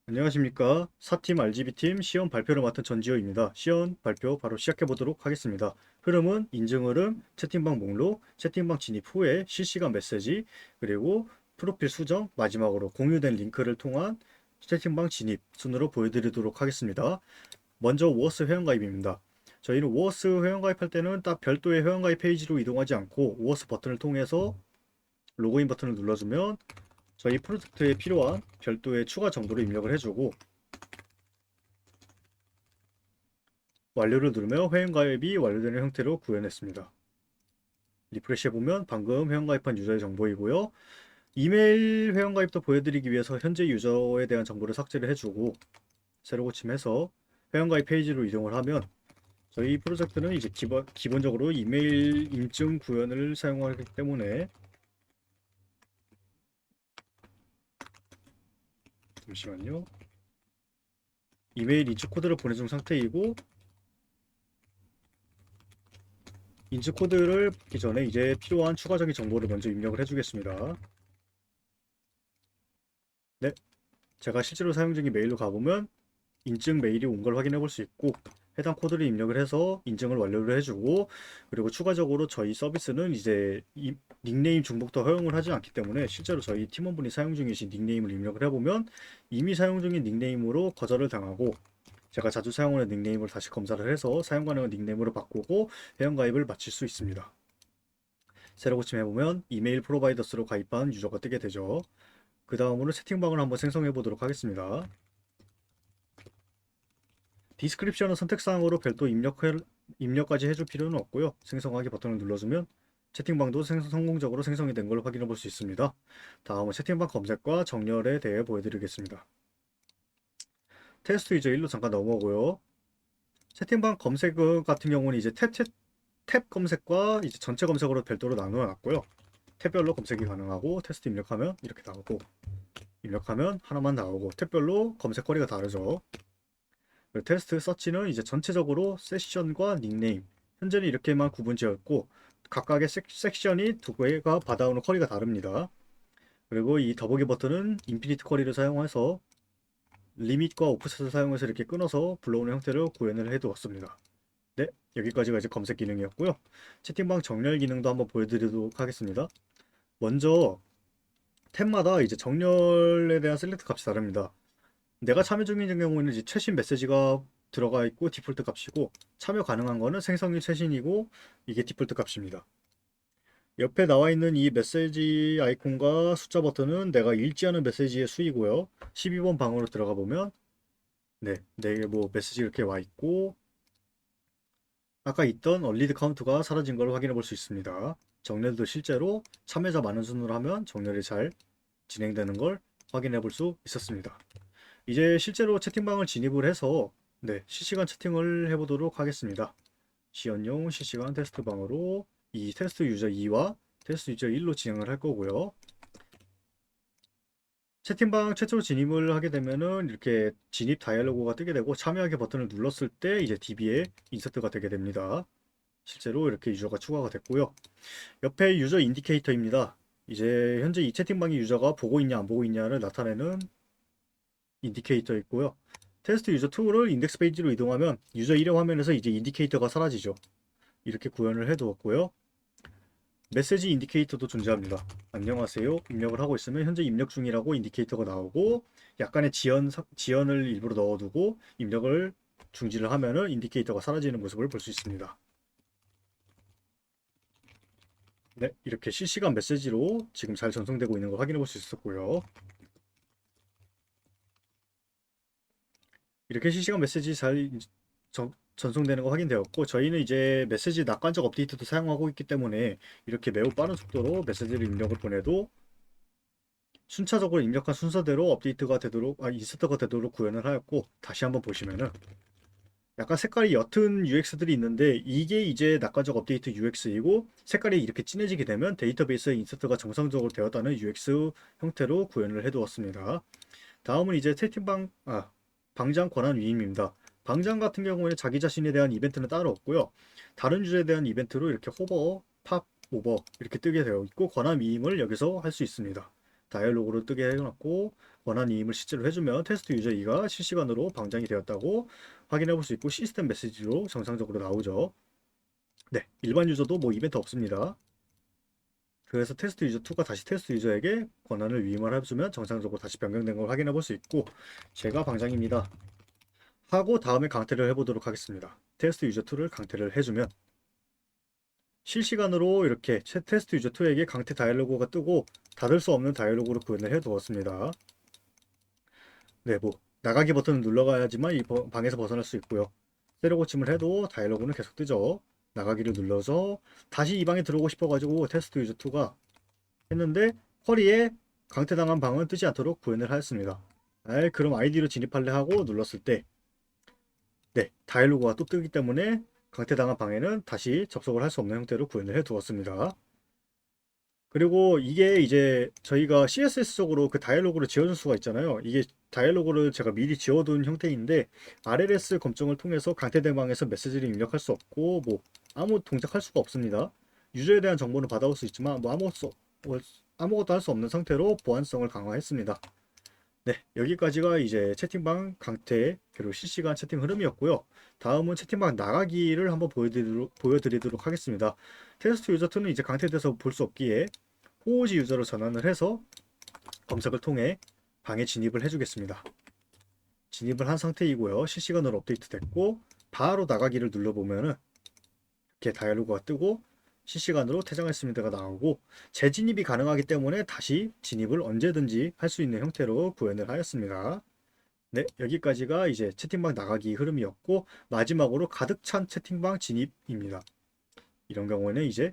안녕하십니까. 4팀 RGB팀 시연 발표를 맡은 전지호입니다. 시연 발표 바로 시작해 보도록 하겠습니다. 흐름은 인증 흐름, 채팅방 목록, 채팅방 진입 후에 실시간 메시지, 그리고 프로필 수정, 마지막으로 공유된 링크를 통한 채팅방 진입 순으로 보여드리도록 하겠습니다. 먼저 워스 회원가입입니다. 저희는 워스 회원가입할 때는 딱 별도의 회원가입 페이지로 이동하지 않고 워스 버튼을 통해서 로그인 버튼을 눌러주면 저희 프로젝트에 필요한 별도의 추가 정보를 입력을 해주고 완료를 누르며 회원가입이 완료되는 형태로 구현했습니다. 리프레시 해보면 방금 회원가입한 유저의 정보이고요. 이메일 회원가입도 보여드리기 위해서 현재 유저에 대한 정보를 삭제를 해주고 새로 고침해서 회원가입 페이지로 이동을 하면 저희 프로젝트는 이제 기본적으로 이메일 인증 구현을 사용하기 때문에 잠시만요. 이메일 인증 코드를 보내준 상태이고 인증 코드를 받기 전에 이제 필요한 추가적인 정보를 먼저 입력을 해주겠습니다. 네, 제가 실제로 사용 중인 메일로 가보면 인증 메일이 온 걸 확인해 볼 수 있고 해당 코드를 입력을 해서 인증을 완료를 해주고 그리고 추가적으로 저희 서비스는 이제 닉네임 중복도 허용을 하지 않기 때문에 실제로 저희 팀원분이 사용 중이신 닉네임을 입력을 해보면 이미 사용 중인 닉네임으로 거절을 당하고 제가 자주 사용하는 닉네임을 다시 검사를 해서 사용 가능한 닉네임으로 바꾸고 회원가입을 마칠 수 있습니다. 새로 고침해보면 이메일 프로바이더스로 가입한 유저가 뜨게 되죠. 그 다음으로 채팅방을 한번 생성해 보도록 하겠습니다. 디스크립션은 선택사항으로 별도 입력까지 해줄 필요는 없고요. 생성하기 버튼을 눌러주면 채팅방도 성공적으로 생성이 된 걸 확인해 볼 수 있습니다. 다음은 채팅방 검색과 정렬에 대해 보여드리겠습니다. 테스트 유저 1로 잠깐 넘어오고요. 채팅방 검색 같은 경우는 이제 탭 검색과 이제 전체 검색으로 별도로 나누어 놨고요. 탭별로 검색이 가능하고 테스트 입력하면 이렇게 나오고 입력하면 하나만 나오고 탭별로 검색 거리가 다르죠. 테스트 서치는 이제 전체적으로 세션과 닉네임 현재는 이렇게만 구분지었고 각각의 섹션이 두 개가 받아오는 쿼리가 다릅니다. 그리고 이 더보기 버튼은 인피니트 쿼리를 사용해서 리밋과 오프셋을 사용해서 이렇게 끊어서 불러오는 형태로 구현을 해두었습니다. 네, 여기까지가 이제 검색 기능이었고요. 채팅방 정렬 기능도 한번 보여드리도록 하겠습니다. 먼저 탭마다 이제 정렬에 대한 셀렉트 값이 다릅니다. 내가 참여 중인 경우에는 이제 최신 메시지가 들어가 있고 디폴트 값이고 참여 가능한 거는 생성일 최신이고 이게 디폴트 값입니다. 옆에 나와 있는 이 메시지 아이콘과 숫자 버튼은 내가 읽지 않은 메시지의 수이고요. 12번 방으로 들어가 보면 네, 뭐 메시지 이렇게 와 있고 아까 있던 얼리드 카운트가 사라진 걸 확인해 볼 수 있습니다. 정렬도 실제로 참여자 많은 순으로 하면 정렬이 잘 진행되는 걸 확인해 볼 수 있었습니다. 이제 실제로 채팅방을 진입을 해서 네, 실시간 채팅을 해보도록 하겠습니다. 시연용 실시간 테스트방으로 이 테스트 유저 2와 테스트 유저 1로 진행을 할 거고요. 채팅방 최초로 진입을 하게 되면은 이렇게 진입 다이얼로그가 뜨게 되고 참여하기 버튼을 눌렀을 때 이제 DB에 인서트가 되게 됩니다. 실제로 이렇게 유저가 추가가 됐고요. 옆에 유저 인디케이터입니다. 이제 현재 이 채팅방의 유저가 보고 있냐 안 보고 있냐를 나타내는 인디케이터 있고요. 테스트 유저 2를 인덱스 페이지로 이동하면 유저 1의 화면에서 이제 인디케이터가 사라지죠. 이렇게 구현을 해두었고요. 메시지 인디케이터도 존재합니다. 안녕하세요. 입력을 하고 있으면 현재 입력 중이라고 인디케이터가 나오고 약간의 지연을 일부러 넣어두고 입력을 중지를 하면은 인디케이터가 사라지는 모습을 볼 수 있습니다. 네, 이렇게 실시간 메시지로 지금 잘 전송되고 있는 걸 확인해 볼 수 있었고요. 이렇게 실시간 메시지 잘 전송되는 거 확인되었고 저희는 이제 메시지 낙관적 업데이트도 사용하고 있기 때문에 이렇게 매우 빠른 속도로 메시지를 입력을 보내도 순차적으로 입력한 순서대로 업데이트가 되도록 인서트가 되도록 구현을 하였고 다시 한번 보시면은 약간 색깔이 옅은 UX들이 있는데 이게 이제 낙관적 업데이트 UX이고 색깔이 이렇게 진해지게 되면 데이터베이스에 인서트가 정상적으로 되었다는 UX 형태로 구현을 해두었습니다. 다음은 이제 방장 권한 위임입니다. 방장 같은 경우에는 자기 자신에 대한 이벤트는 따로 없고요. 다른 주제에 대한 이벤트로 이렇게 호버, 팝, 오버 이렇게 뜨게 되어 있고 권한 위임을 여기서 할 수 있습니다. 다이얼로그로 뜨게 해놨고 원하는 이임을 실제로 해주면 테스트 유저 2가 실시간으로 방장이 되었다고 확인해 볼 수 있고 시스템 메시지로 정상적으로 나오죠. 네, 일반 유저도 뭐 이벤트 없습니다. 그래서 테스트 유저 2가 다시 테스트 유저에게 권한을 위임을 해주면 정상적으로 다시 변경된 걸 확인해 볼 수 있고 제가 방장입니다 하고 다음에 강퇴를 해보도록 하겠습니다. 테스트 유저 2를 강퇴를 해주면 실시간으로 이렇게 테스트 유저 2에게 강퇴 다이얼로그가 뜨고 닫을 수 없는 다이얼로그로 구현을 해 두었습니다. 네, 뭐 나가기 버튼을 눌러가야지만 이 방에서 벗어날 수 있고요. 때려 고침을 해도 다이얼로그는 계속 뜨죠. 나가기를 눌러서 다시 이 방에 들어오고 싶어가지고 테스트 유저 2가 했는데 쿼리에 강퇴당한 방은 뜨지 않도록 구현을 하였습니다. 그럼 아이디로 진입할래 하고 눌렀을 때 네, 다이얼로그가 또 뜨기 때문에 강퇴당한 방에는 다시 접속을 할 수 없는 형태로 구현을 해 두었습니다. 그리고 이게 이제 저희가 CSS적으로 그 다이얼로그를 지워줄 수가 있잖아요. 이게 다이얼로그를 제가 미리 지워둔 형태인데 RLS 검증을 통해서 강퇴된 방에서 메시지를 입력할 수 없고 뭐 아무 동작할 수가 없습니다. 유저에 대한 정보는 받아올 수 있지만 뭐 아무것도 할 수 없는 상태로 보안성을 강화했습니다. 네, 여기까지가 이제 채팅방 강퇴 그리고 실시간 채팅 흐름이었고요. 다음은 채팅방 나가기를 한번 보여드리도록 하겠습니다. 테스트 유저2는 이제 강퇴돼서 볼 수 없기에 호오지 유저로 전환을 해서 검색을 통해 방에 진입을 해주겠습니다. 진입을 한 상태이고요. 실시간으로 업데이트 됐고 바로 나가기를 눌러보면은 이렇게 다이얼로그가 뜨고 실시간으로 퇴장했습니다가 나오고 재진입이 가능하기 때문에 다시 진입을 언제든지 할 수 있는 형태로 구현을 하였습니다. 네, 여기까지가 이제 채팅방 나가기 흐름이었고 마지막으로 가득 찬 채팅방 진입입니다. 이런 경우에는 이제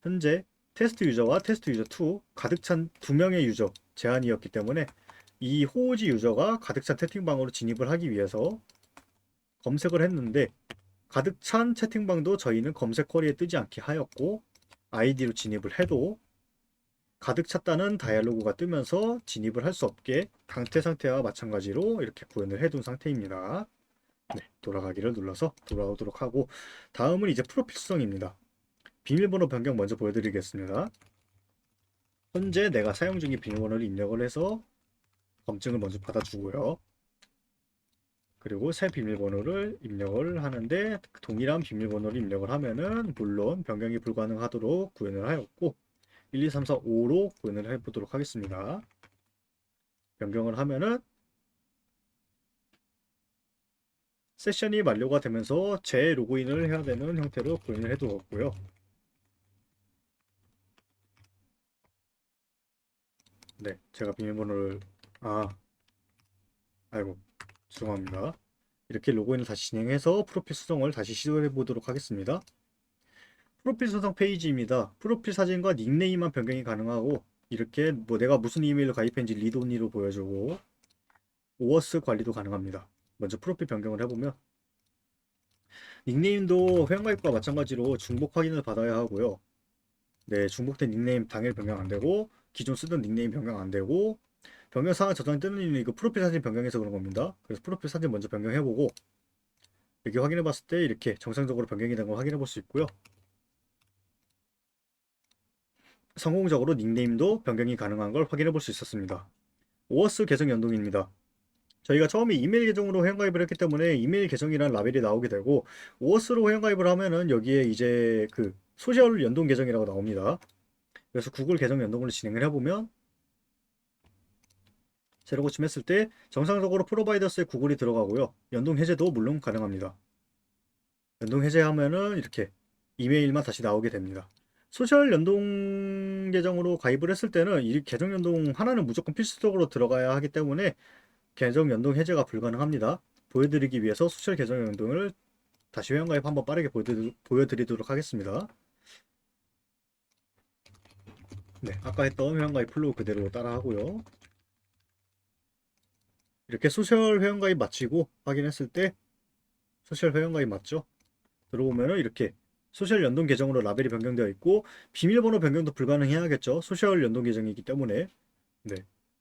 현재 테스트 유저와 테스트 유저 2 가득 찬 두 명의 유저 제한이었기 때문에 이 호오지 유저가 가득 찬 채팅방으로 진입을 하기 위해서 검색을 했는데 가득 찬 채팅방도 저희는 검색 쿼리에 뜨지 않게 하였고 아이디로 진입을 해도 가득 찼다는 다이얼로그가 뜨면서 진입을 할 수 없게 강퇴 상태와 마찬가지로 이렇게 구현을 해둔 상태입니다. 네, 돌아가기를 눌러서 돌아오도록 하고 다음은 이제 프로필 수정입니다. 비밀번호 변경 먼저 보여드리겠습니다. 현재 내가 사용 중인 비밀번호를 입력을 해서 검증을 먼저 받아주고요. 그리고 새 비밀번호를 입력을 하는데 동일한 비밀번호를 입력을 하면은 물론 변경이 불가능하도록 구현을 하였고 1, 2, 3, 4, 5로 구현을 해보도록 하겠습니다. 변경을 하면은 세션이 만료가 되면서 재로그인을 해야 되는 형태로 구현을 해두었고요. 네, 제가 비밀번호를 아이고 죄송합니다. 이렇게 로그인을 다시 진행해서 프로필 수정을 다시 시도해 보도록 하겠습니다. 프로필 수정 페이지입니다. 프로필 사진과 닉네임만 변경이 가능하고 이렇게 뭐 내가 무슨 이메일로 가입했는지 리드온리로 보여주고 오어스 관리도 가능합니다. 먼저 프로필 변경을 해보면 닉네임도 회원가입과 마찬가지로 중복 확인을 받아야 하고요. 네, 중복된 닉네임 당일 변경 안되고 기존 쓰던 닉네임 변경 안되고 변경 사항 저장이 뜨는 이유는 이거 프로필 사진 변경해서 그런 겁니다. 그래서 프로필 사진 먼저 변경해보고 여기 확인해 봤을 때 이렇게 정상적으로 변경이 된 걸 확인해 볼 수 있고요. 성공적으로 닉네임도 변경이 가능한 걸 확인해 볼 수 있었습니다. 오어스 계정 연동입니다. 저희가 처음에 이메일 계정으로 회원가입을 했기 때문에 이메일 계정이라는 라벨이 나오게 되고 오어스로 회원가입을 하면은 여기에 이제 그 소셜 연동 계정이라고 나옵니다. 그래서 구글 계정 연동을 진행을 해보면 새로 고침했을 때 정상적으로 프로바이더스에 구글이 들어가고요. 연동 해제도 물론 가능합니다. 연동 해제하면은 이렇게 이메일만 다시 나오게 됩니다. 소셜 연동 계정으로 가입을 했을 때는 이 계정 연동 하나는 무조건 필수적으로 들어가야 하기 때문에 계정 연동 해제가 불가능합니다. 보여드리기 위해서 소셜 계정 연동을 다시 회원가입 한번 빠르게 보여드리도록 하겠습니다. 네, 아까 했던 회원가입 플로우 그대로 따라하고요. 이렇게 소셜 회원가입 마치고 확인했을 때 소셜 회원가입 맞죠? 들어오면은 이렇게 소셜 연동 계정으로 라벨이 변경되어 있고 비밀번호 변경도 불가능해야겠죠. 소셜 연동 계정이기 때문에. 네.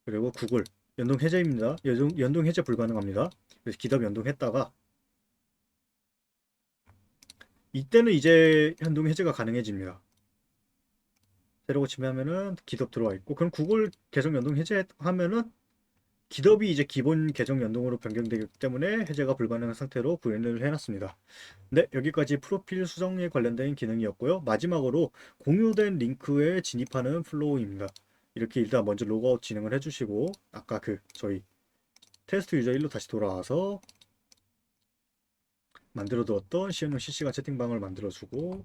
그리고 구글 연동 해제입니다. 연동 해제 불가능합니다. 그래서 기답 연동했다가 이때는 이제 연동 해제가 가능해집니다. 새로 고침하면은 기덥 들어와 있고, 그럼 구글 계정 연동 해제하면은 기덥이 이제 기본 계정 연동으로 변경되기 때문에 해제가 불가능한 상태로 구현을 해놨습니다. 네, 여기까지 프로필 수정에 관련된 기능이었고요. 마지막으로 공유된 링크에 진입하는 플로우입니다. 이렇게 일단 먼저 로그아웃 진행을 해주시고, 아까 저희 테스트 유저 1로 다시 돌아와서 만들어 두었던 CN용 실시간 채팅방을 만들어주고,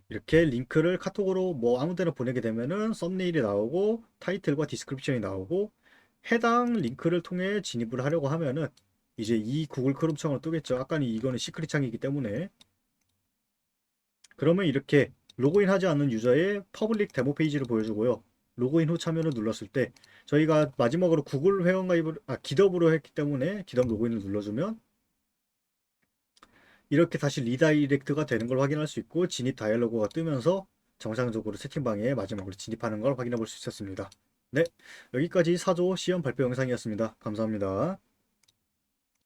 이렇게 링크를 카톡으로 뭐 아무 데나 보내게 되면은 썸네일이 나오고 타이틀과 디스크립션이 나오고, 해당 링크를 통해 진입을 하려고 하면은 이제 이 구글 크롬 창으로 뜨겠죠. 아까는 이거는 시크릿 창이기 때문에. 그러면 이렇게 로그인 하지 않은 유저의 퍼블릭 데모 페이지를 보여주고요. 로그인 후 참여를 눌렀을 때 저희가 마지막으로 구글 회원가입을 기덥으로 했기 때문에 기덥 로그인을 눌러주면 이렇게 다시 리다이렉트가 되는 걸 확인할 수 있고, 진입 다이얼로그가 뜨면서 정상적으로 채팅방에 마지막으로 진입하는 걸 확인해 볼 수 있었습니다. 네, 여기까지 4조 시험 발표 영상이었습니다. 감사합니다.